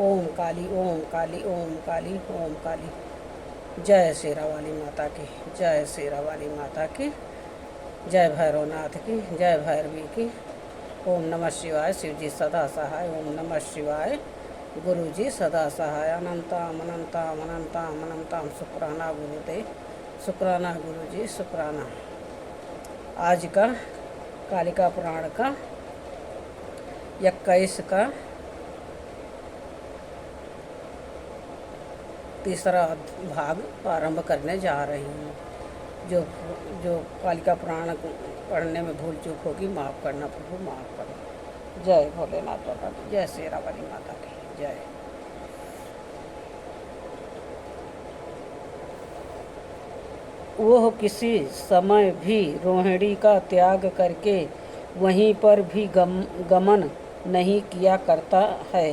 ओम काली ओम काली ओम काली ओम काली। जय शेरा वाली माता की, जय शेरा वाली माता की, जय भैरवनाथ की, जय भैरवी की। ओम नमः शिवाय। शिव जी सदा सहाय। ओम नमः शिवाय। गुरु जी सदा सहाय। अनंताम अनंताम अनंताम अनंताम। शुक्राना गुरुदेव, शुक्राना गुरु जी, शुक्राना। आज का कालिका पुराण का 21 का तीसरा भाग प्रारंभ करने जा रही हूँ। जो जो कालिका पुराण पढ़ने में भूल चूक होगी माफ़ करना प्रभु, माफ़ करना। जय भोलेनाथ बाबा की, जय शेरा वाली माता की जय। वह किसी समय भी रोहिणी का त्याग करके वहीं पर भी गमन नहीं किया करता है।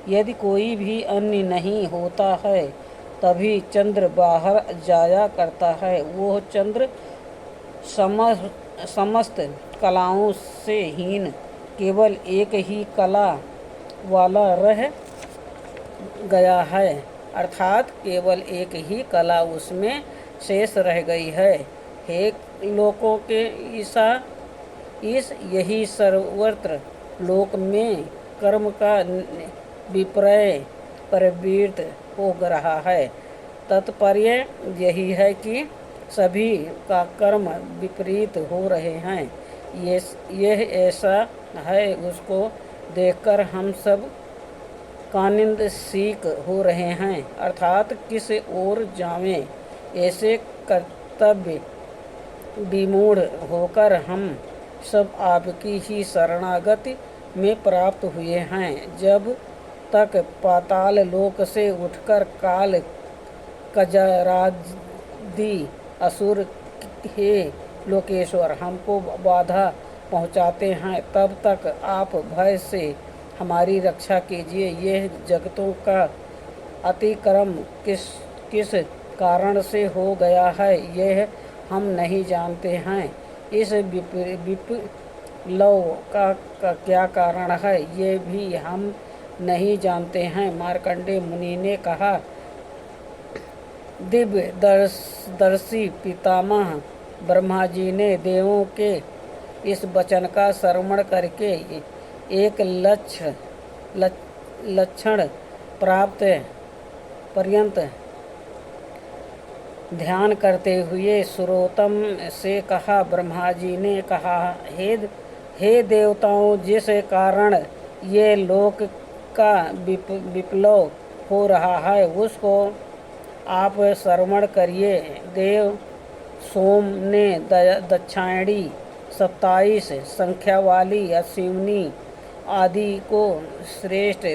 यदि कोई भी अन्य नहीं होता है तभी चंद्र बाहर जाया करता है। वह चंद्र समस्त कलाओं से हीन केवल एक ही कला वाला रह गया है, अर्थात केवल एक ही कला उसमें शेष रह गई है। हे लोकों के ईसा, यही सर्वत्र लोक में कर्म का विपर्य प्रवृत्त हो रहा है। तात्पर्य यही है कि सभी का कर्म विपरीत हो रहे हैं। यह ऐसा है, उसको देखकर हम सब कानिंद सीख हो रहे हैं, अर्थात किस ओर जावें। ऐसे कर्तव्य विमूढ़ होकर हम सब आपकी ही शरणागति में प्राप्त हुए हैं। जब तक पाताल लोक से उठकर काल कजरादि असुर हे लोकेश्वर हमको बाधा पहुँचाते हैं, तब तक आप भय से हमारी रक्षा कीजिए। यह जगतों का अतिक्रम किस कारण से हो गया है, यह हम नहीं जानते हैं। इस विप्लव का क्या कारण है, ये भी हम नहीं जानते हैं। मार्कंडेय मुनि ने कहा, दिव्य दर्शी पितामह ब्रह्मा जी ने देवों के इस वचन का श्रवण करके एक लक्षण प्राप्त पर्यंत ध्यान करते हुए सुरोत्तम से कहा। ब्रह्मा जी ने कहा, हे देवताओं, जिस कारण ये लोक का विप्लव हो रहा है उसको आप श्रवण करिए। देव सोम ने दक्षायणी 27 संख्या वाली अश्विनी आदि को श्रेष्ठ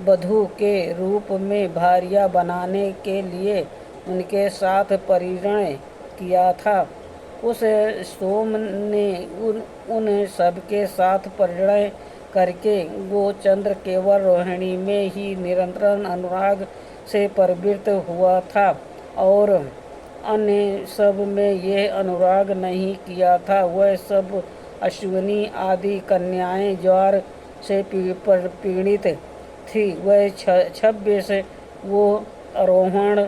वधू के रूप में भार्या बनाने के लिए उनके साथ परिणय किया था। उस सोम ने उन सबके साथ परिणय करके वो चंद्र केवल रोहिणी में ही निरंतर अनुराग से प्रवृत्त हुआ था और अन्य सब में यह अनुराग नहीं किया था। वह सब अश्विनी आदि कन्याएं ज्वर से पीड़ित थी। वह 26 वो आरोहण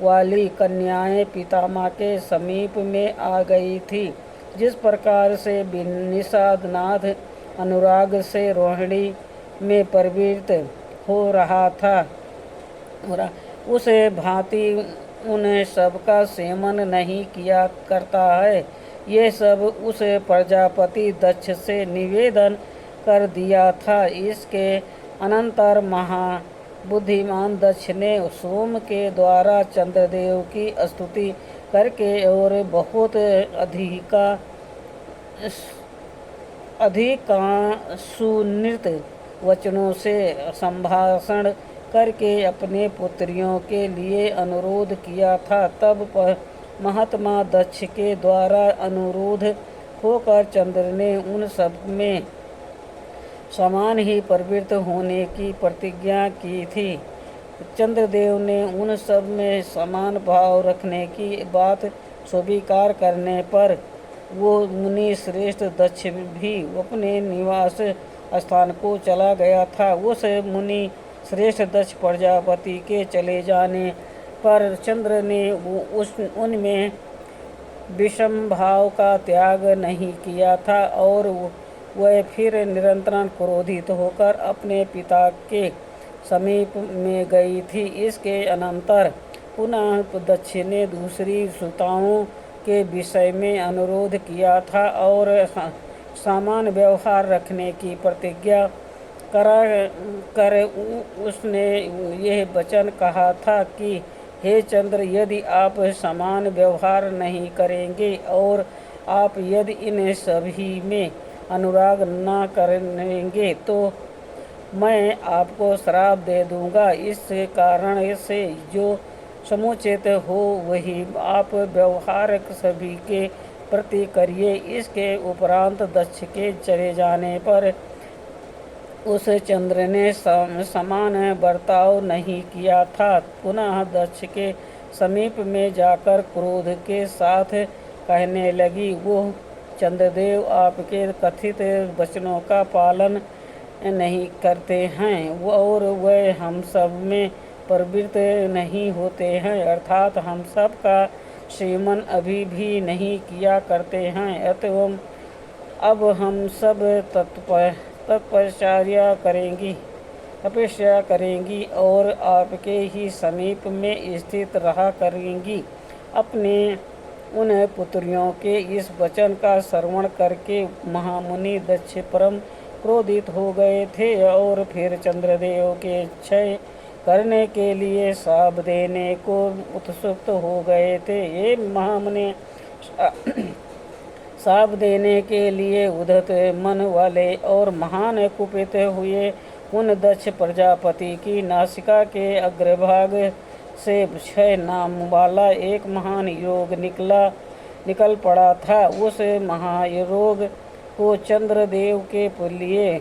वाली कन्याएं पितामह के समीप में आ गई थी। जिस प्रकार से निषादनाथ अनुराग से रोहिणी में प्रवृत्त हो रहा था, उस भांति उन सबका सेवन नहीं किया करता है। ये सब उस प्रजापति दक्ष से निवेदन कर दिया था। इसके अनंतर महाबुद्धिमान दक्ष ने सोम के द्वारा चंद्रदेव की स्तुति करके और बहुत अधिक सुनृत वचनों से संभाषण करके अपने पुत्रियों के लिए अनुरोध किया था। तब महात्मा दक्ष के द्वारा अनुरोध होकर चंद्र ने उन सब में समान ही प्रवृत्त होने की प्रतिज्ञा की थी। चंद्रदेव ने उन सब में समान भाव रखने की बात स्वीकार करने पर वो मुनि श्रेष्ठ दक्ष भी अपने निवास स्थान को चला गया था। उस मुनि श्रेष्ठ दक्ष प्रजापति के चले जाने पर चंद्र ने उनमें विषम भाव का त्याग नहीं किया था और वह फिर निरंतर क्रोधित होकर अपने पिता के समीप में गई थी। इसके अनंतर पुनः दक्ष ने दूसरी सुताओं के विषय में अनुरोध किया था और समान व्यवहार रखने की प्रतिज्ञा कर उसने यह वचन कहा था कि हे चंद्र, यदि आप समान व्यवहार नहीं करेंगे और आप यदि इन सभी में अनुराग न करेंगे तो मैं आपको श्राप दे दूंगा। इस कारण से जो समुचित हो वही आप व्यवहार सभी के प्रति करिए। इसके उपरांत दक्ष के चले जाने पर उस चंद्र ने समान बर्ताव नहीं किया था। पुनः दक्ष के समीप में जाकर क्रोध के साथ कहने लगी, वो चंद्रदेव आपके कथित वचनों का पालन नहीं करते हैं और वह हम सब में प्रवृत्त नहीं होते हैं, अर्थात हम सब का सेवन अभी भी नहीं किया करते हैं। अतः अब हम सब तपस्या करेंगी और आपके ही समीप में स्थित रहा करेंगी। अपने उन पुत्रियों के इस वचन का श्रवण करके महामुनि दक्ष परम क्रोधित हो गए थे और फिर चंद्रदेव के क्षय करने के लिए शाप देने को उत्सुक हो गए थे। ये महामुनि शाप देने के लिए उद्धत मन वाले और महान कुपित हुए उन दक्ष प्रजापति की नासिका के अग्रभाग से क्षय नाम वाला एक महान योग निकल पड़ा था। उस महारोग को चंद्रदेव के लिए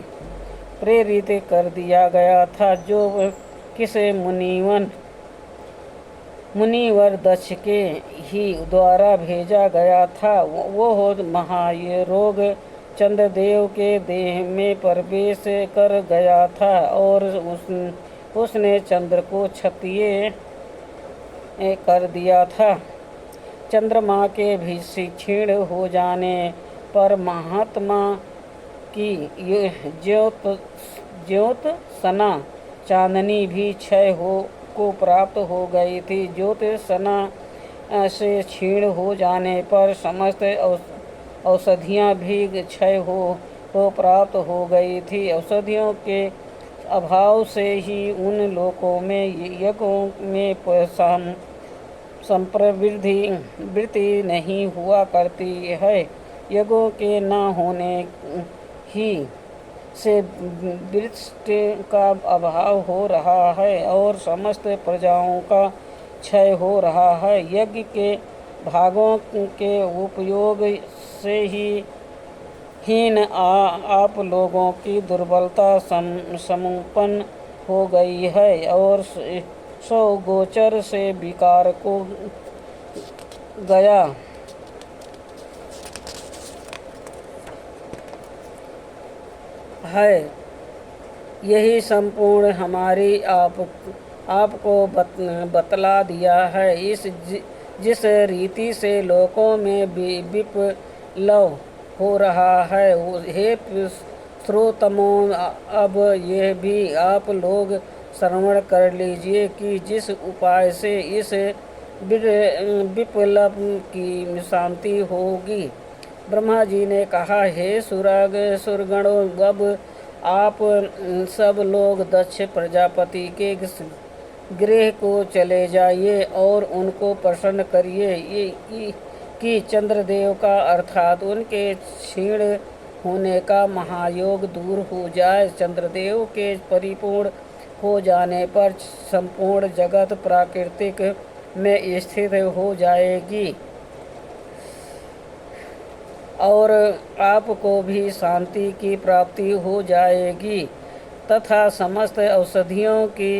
प्रेरित कर दिया गया था, जो किस मुनिवर दक्ष के ही द्वारा भेजा गया था। वो महारोग चंद्रदेव के देह में प्रवेश कर गया था और उसने चंद्र को क्षत्रिय कर दिया था। चंद्रमा के भी क्षीण हो जाने पर महात्मा की ज्योत सना चांदनी भी क्षय को प्राप्त हो गई थी। ज्योत सना से क्षीण हो जाने पर समस्त औषधियाँ भी क्षय को प्राप्त हो गई थी। औषधियों के अभाव से ही उन लोकों में यज्ञों में संप्रवृत्ति नहीं हुआ करती है। यज्ञों के न होने ही से वृष्टि का अभाव हो रहा है और समस्त प्रजाओं का क्षय हो रहा है। यज्ञ के भागों के उपयोग से ही हीन आप लोगों की दुर्बलता संपन्न हो गई है और सौ गोचर से विकार को गया है। यही संपूर्ण हमारी आपको बतला दिया है। जिस रीति से लोकों में विप्लव हो रहा है, हे श्रोतमों, अब यह भी आप लोग श्रवण कर लीजिए कि जिस उपाय से इस विप्लव की शांति होगी। ब्रह्मा जी ने कहा, हे सुरगणों, अब आप सब लोग दक्ष प्रजापति के गृह को चले जाइए और उनको प्रसन्न करिए कि चंद्रदेव का अर्थात उनके क्षीण होने का महायोग दूर हो जाए। चंद्रदेव के परिपूर्ण हो जाने पर संपूर्ण जगत प्राकृतिक में स्थित हो जाएगी और आपको भी शांति की प्राप्ति हो जाएगी तथा समस्त औषधियों की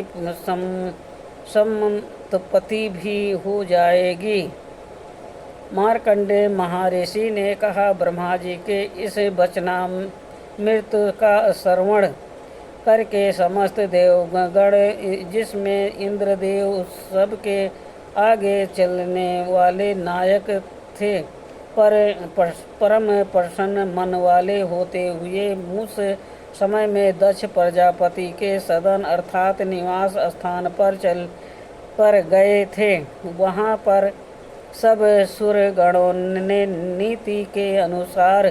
संपत्ति भी हो जाएगी। मार्कंडेय महर्षि ने कहा, ब्रह्मा जी के इस वचनामृत का श्रवण करके समस्त देवगण, जिसमें इंद्रदेव सबके आगे चलने वाले नायक थे, परम प्रसन्न मन वाले होते हुए उस समय में दक्ष प्रजापति के सदन अर्थात निवास स्थान पर गए थे। वहाँ पर सब सुरगणों ने नीति के अनुसार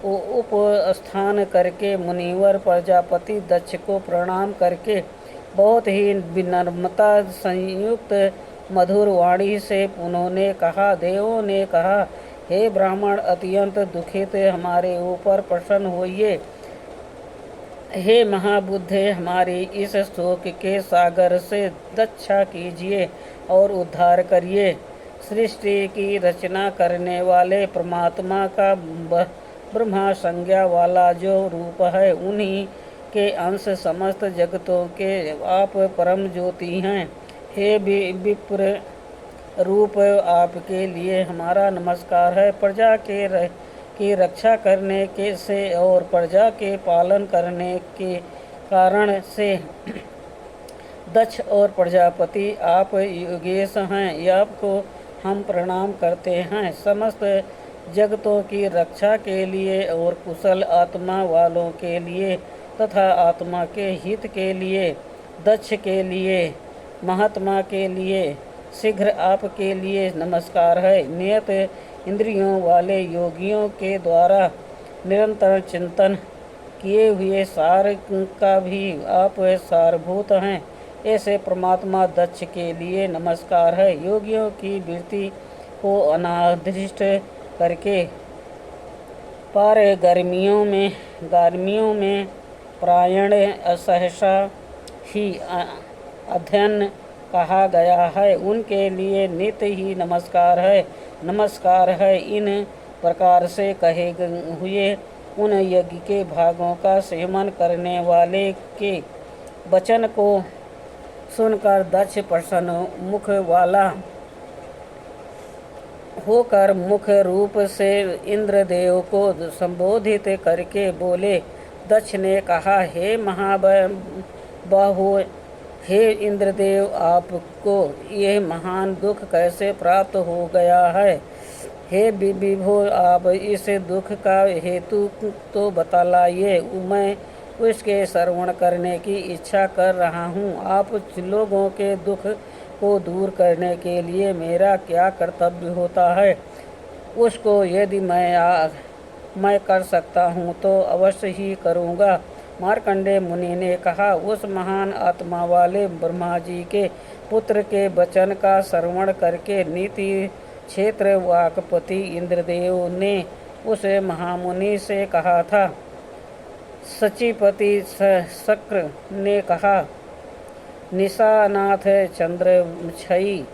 उपस्थान करके मुनिवर प्रजापति दक्ष को प्रणाम करके बहुत ही विनम्रता संयुक्त मधुर वाणी से उन्होंने कहा। देवों ने कहा, हे ब्राह्मण, अत्यंत दुखित हमारे ऊपर प्रसन्न होइए। हे महाबुद्धे, हमारी इस शोक के सागर से रक्षा कीजिए और उद्धार करिए। सृष्टि की रचना करने वाले परमात्मा का ब्रह्मा संज्ञा वाला जो रूप है, उन्हीं के अंश समस्त जगतों के आप परम ज्योति हैं। हे विप्र रूप, आपके लिए हमारा नमस्कार है। प्रजा की रक्षा करने के से और प्रजा के पालन करने के कारण से दक्ष और प्रजापति आप योगेश हैं। आपको हम प्रणाम करते हैं। समस्त जगतों की रक्षा के लिए और कुशल आत्मा वालों के लिए तथा आत्मा के हित के लिए, दक्ष के लिए, महात्मा के लिए शीघ्र आपके लिए नमस्कार है। नियत इंद्रियों वाले योगियों के द्वारा निरंतर चिंतन किए हुए सार का भी आप सारभूत हैं। ऐसे परमात्मा दक्ष के लिए नमस्कार है। योगियों की वृत्ति को अनाधिष्ट करके पार गर्मियों में प्रायण असहसा ही अध्ययन कहा गया है, उनके लिए नित्य ही नमस्कार है। इन प्रकार से कहे हुए उन यज्ञ के भागों का सेवन करने वाले के वचन को सुनकर दक्ष प्रसन्न मुख वाला होकर मुख्य रूप से इंद्रदेव को संबोधित करके बोले। दक्ष ने कहा, हे महाबाहो, हे इंद्रदेव, आपको यह महान दुख कैसे प्राप्त हो गया है? हे विभो, आप इस दुख का हेतु तो बतलाइए। मैं उसके श्रवण करने की इच्छा कर रहा हूँ। आप लोगों के दुख को दूर करने के लिए मेरा क्या कर्तव्य होता है, उसको यदि मैं कर सकता हूँ तो अवश्य ही करूँगा। मार्कंडेय मुनि ने कहा, उस महान आत्मा वाले ब्रह्मा जी के पुत्र के वचन का श्रवण करके नीति क्षेत्र वाकपति इंद्रदेव ने उस महामुनि से कहा था। सचिपति शक्र ने कहा, निशानाथ चंद्र क्षयी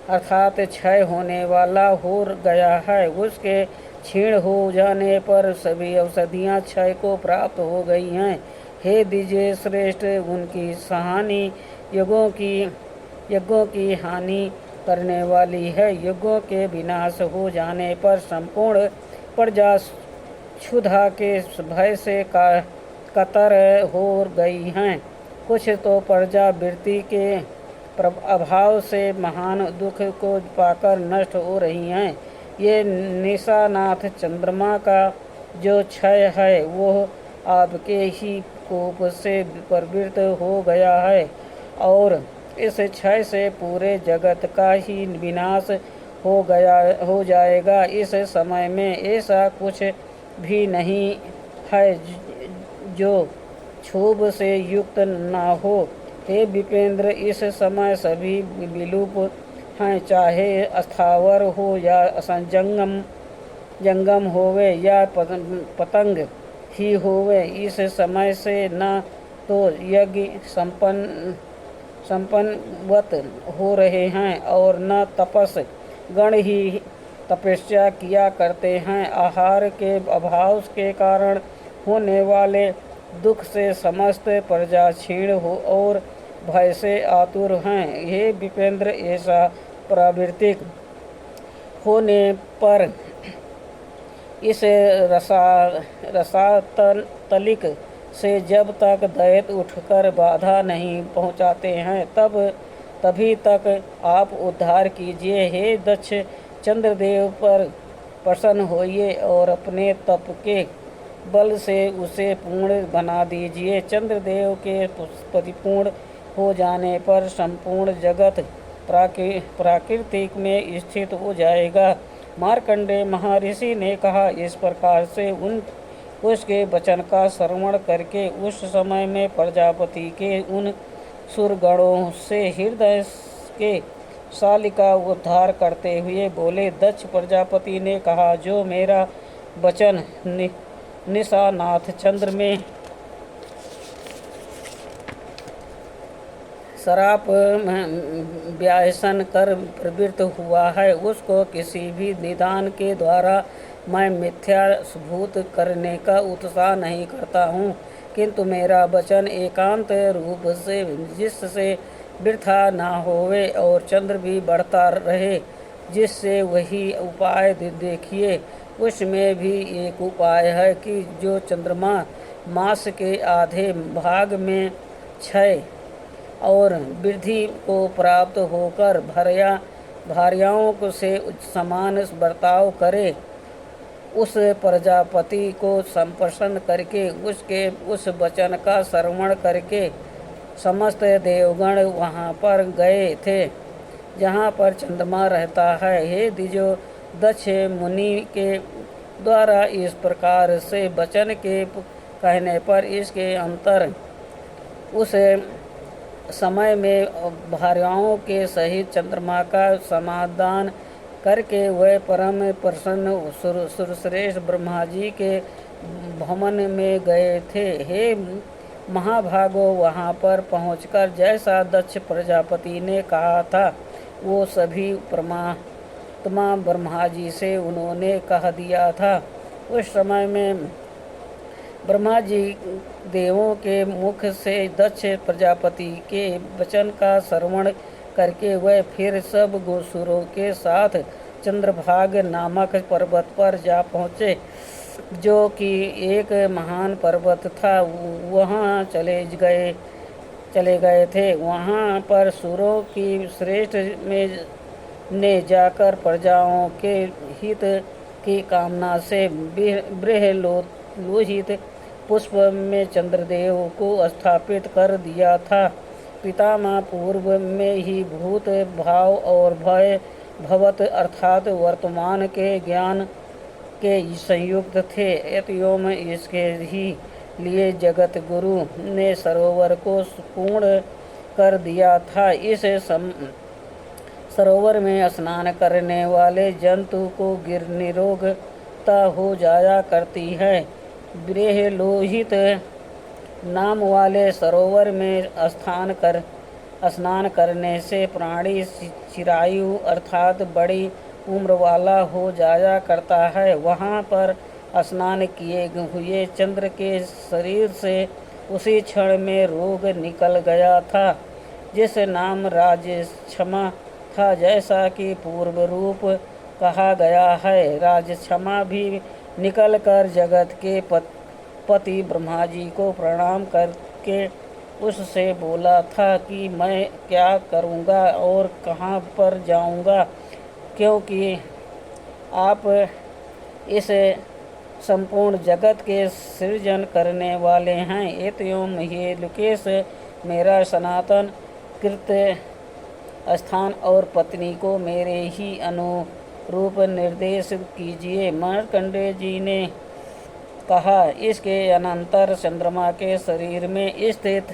अर्थात क्षय होने वाला हो गया है। उसके क्षीण हो जाने पर सभी औषधियाँ क्षय को प्राप्त हो गई हैं। हे द्विजय श्रेष्ठ, उनकी कहानी यज्ञों की हानि करने वाली है। यज्ञों के विनाश हो जाने पर संपूर्ण प्रजा क्षुधा के भय से कतर हो गई हैं। कुछ तो प्रजा वृत्ति के अभाव से महान दुख को पाकर नष्ट हो रही हैं। ये निशानाथ चंद्रमा का जो क्षय है वो आपके ही कोप से प्रवृत्त हो गया है और इस क्षय से पूरे जगत का ही विनाश हो जाएगा। इस समय में ऐसा कुछ भी नहीं है जो क्षोभ से युक्त ना हो। हे विपेंद्र, इस समय सभी विलुप्त हैं, चाहे अस्थावर हो या जंगम होवे या पतंग ही होवे। इस समय से न तो यज्ञ संपन्नवत हो रहे हैं और न तपस गण ही तपस्या किया करते हैं। आहार के अभाव के कारण होने वाले दुख से समस्त प्रजा क्षीण हो और भय से आतुर हैं। हे विपेंद्र, ऐसा प्रावृत्तिक होने पर इस रसातलिक से जब तक दैत्य उठकर बाधा नहीं पहुँचाते हैं तभी तक आप उद्धार कीजिए। हे दक्ष, चंद्रदेव पर प्रसन्न होइए और अपने तप के बल से उसे पूर्ण बना दीजिए। चंद्रदेव के परिपूर्ण हो जाने पर संपूर्ण जगत प्राकृतिक में स्थित हो जाएगा। मार्कंडेय महर्षि ने कहा, इस प्रकार से उसके वचन का श्रवण करके उस समय में प्रजापति के उन सुरगणों से हृदय के शालिका उद्धार करते हुए बोले। दक्ष प्रजापति ने कहा, जो मेरा वचन निशानाथ चंद्र में शराप व्यासन कर प्रवृत्त हुआ है, उसको किसी भी निदान के द्वारा मैं मिथ्याभूत करने का उत्साह नहीं करता हूँ, किंतु मेरा वचन एकांत रूप से जिससे वृथा ना होवे और चंद्र भी बढ़ता रहे, जिससे वही उपाय देखिए। उसमें भी एक उपाय है कि जो चंद्रमा मास के आधे भाग में क्षय और वृद्धि को प्राप्त होकर भार्याओं से समान बर्ताव करे, उस प्रजापति को संप्रसन्न करके उसके उस वचन का श्रवण करके समस्त देवगण वहाँ पर गए थे जहाँ पर चंद्रमा रहता है। हे द्विजो, दक्ष मुनि के द्वारा इस प्रकार से वचन के कहने पर इसके अंतर उस समय में भार्याओं के सहित चंद्रमा का समाधान करके वह परम प्रसन्न सुरश्रेष्ठ ब्रह्मा जी के भवन में गए थे। हे महाभागो, वहाँ पर पहुंचकर जैसा दक्ष प्रजापति ने कहा था वो सभी परमात्मा ब्रह्मा जी से उन्होंने कह दिया था। उस समय में ब्रह्मा जी देवों के मुख से दक्ष प्रजापति के वचन का श्रवण करके वह फिर सब गोसुरों के साथ चंद्रभाग नामक पर्वत पर जा पहुँचे, जो कि एक महान पर्वत था। वहाँ चले गए थे। वहाँ पर सुरों की श्रेष्ठ में ने जाकर प्रजाओं के हित की कामना से बृहलोहित पुष्प में चंद्रदेव को स्थापित कर दिया था। पितामह पूर्व में ही भूत भाव और भय भवत अर्थात वर्तमान के ज्ञान के संयुक्त थे। एतयोम इसके ही लिए जगत गुरु ने सरोवर को पूर्ण कर दिया था। इस सरोवर में स्नान करने वाले जंतु को निरोगता हो जाया करती है। बृहलोहित नाम वाले सरोवर में स्नान करने से प्राणी चिरायु अर्थात बड़ी उम्र वाला हो जाया करता है। वहाँ पर स्नान किए हुए चंद्र के शरीर से उसी क्षण में रोग निकल गया था, जिस नाम राजक्षमा था, जैसा कि पूर्व रूप कहा गया है। राजक्षमा भी निकलकर जगत के पति ब्रह्मा जी को प्रणाम करके उससे बोला था कि मैं क्या करूँगा और कहाँ पर जाऊँगा, क्योंकि आप इस संपूर्ण जगत के सृजन करने वाले हैं। एतयोम हे लुकेश, मेरा सनातन कृत स्थान और पत्नी को मेरे ही अनुरूप निर्देश कीजिए। मार्कंडेय जी ने कहा, इसके अनंतर चंद्रमा के शरीर में स्थित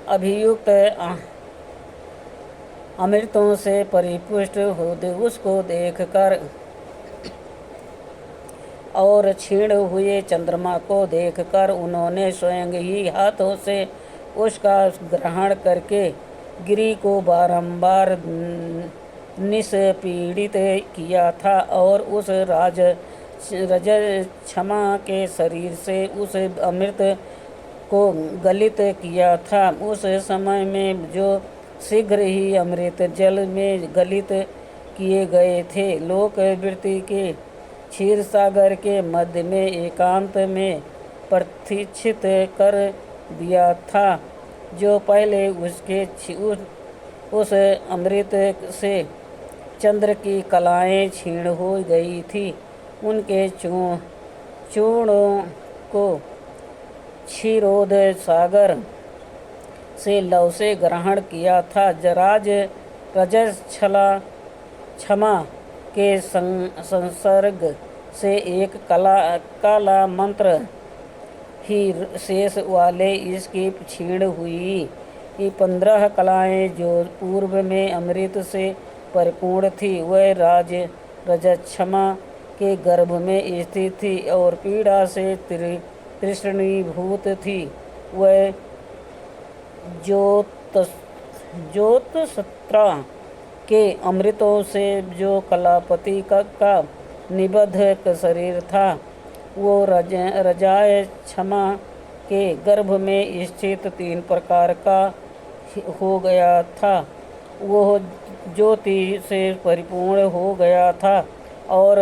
अभियुक्त अमृतों से परिपुष्ट हो उसको देखकर और क्षीण हुए चंद्रमा को देखकर उन्होंने स्वयं ही हाथों से उसका ग्रहण करके गिरि को बारंबार निष्पीड़ित किया था और उस रजक्षमा के शरीर से उस अमृत को गलित किया था। उस समय में जो शीघ्र ही अमृत जल में गलित किए गए थे, लोक वृत्ति के क्षीर सागर के मध्य में एकांत में प्रतिष्ठित कर दिया था। जो पहले उस अमृत से चंद्र की कलाएं छीण हो गई थी, उनके चूर्णों को क्षीरोद सागर से लव से ग्रहण किया था। रजत क्षमा के संसर्ग से एक काला मंत्र ही शेष वाले इसकी क्षीण हुई। ये 15 कलाएं जो पूर्व में अमृत से परिपूर्ण थी, वह रजत क्षमा के गर्भ में स्थित थी और पीड़ा से तृष्णीभूत थी। वह ज्योतसत्रा के अमृतों से जो कलापति का निबद्ध शरीर था, वो रजाए क्षमा के गर्भ में स्थित 3 प्रकार का हो गया था। वो ज्योति से परिपूर्ण हो गया था और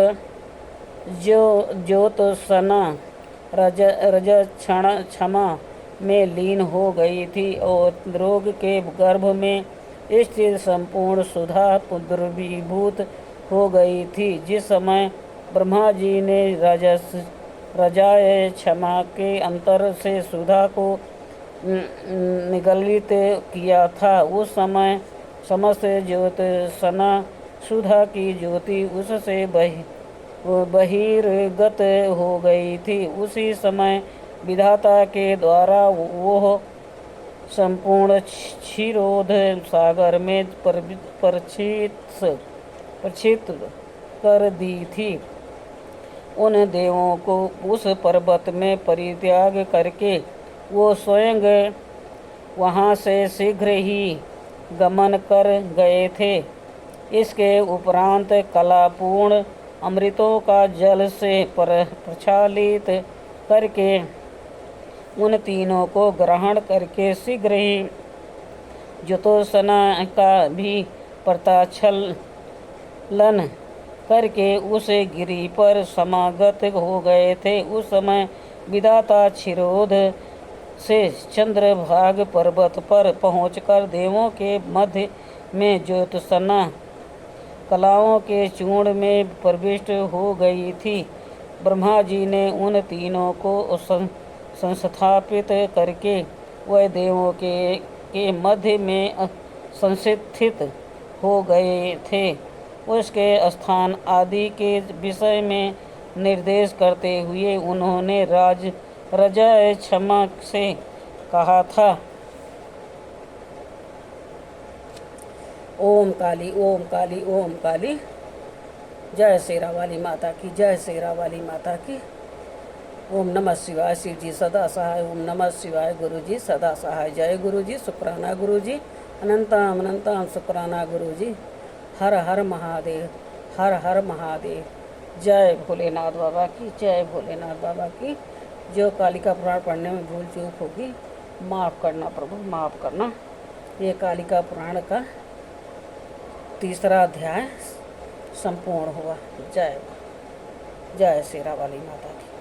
जो ज्योत्सना क्षमा में लीन हो गई थी और रोग के गर्भ में स्थित संपूर्ण सुधा द्रवीभूत हो गई थी। जिस समय ब्रह्मा जी ने रजाए क्षमा के अंतर से सुधा को निगलित किया था, उस समय समस्त ज्योत्सना सुधा की ज्योति उससे बहिर्गत हो गई थी। उसी समय विधाता के द्वारा वो संपूर्ण क्षीरोद सागर में प्रक्षिप्त कर दी थी। उन देवों को उस पर्वत में परित्याग करके वो स्वयं वहाँ से शीघ्र ही गमन कर गए थे। इसके उपरांत कलापूर्ण अमृतों का जल से प्रक्षालित करके उन तीनों को ग्रहण करके शीघ्र ही ज्योत्सना का भी प्रताच्छलन करके उस गिरि पर समागत हो गए थे। उस समय विधाता क्षीरोद से चंद्रभाग पर्वत पर पहुंचकर देवों के मध्य में ज्योत्सना कलाओं के चूर्ण में प्रविष्ट हो गई थी। ब्रह्मा जी ने उन तीनों को संस्थापित करके वह देवों के मध्य में संस्थित हो गए थे। उसके स्थान आदि के विषय में निर्देश करते हुए उन्होंने रजाए क्षमा से कहा था, ओम काली ओम काली ओम काली। जय शेरा वाली माता की, जय शेरा वाली माता की। ओम नमः शिवाय। शिव जी सदा सहाय। ओम नमः शिवाय। गुरु जी सदा सहाय। जय गुरु जी। शुक्राना गुरु जी। अनंतम अनंतम शुक्राना गुरु जी। हर हर महादेव, हर हर महादेव। जय भोलेनाथ बाबा की, जय भोलेनाथ बाबा की। जो कालिका पुराण पढ़ने में भूल चूक होगी माफ़ करना प्रभु, माफ़ करना। ये कालिका पुराण का 3रा अध्याय संपूर्ण हुआ। जय शेरा वाली माता की।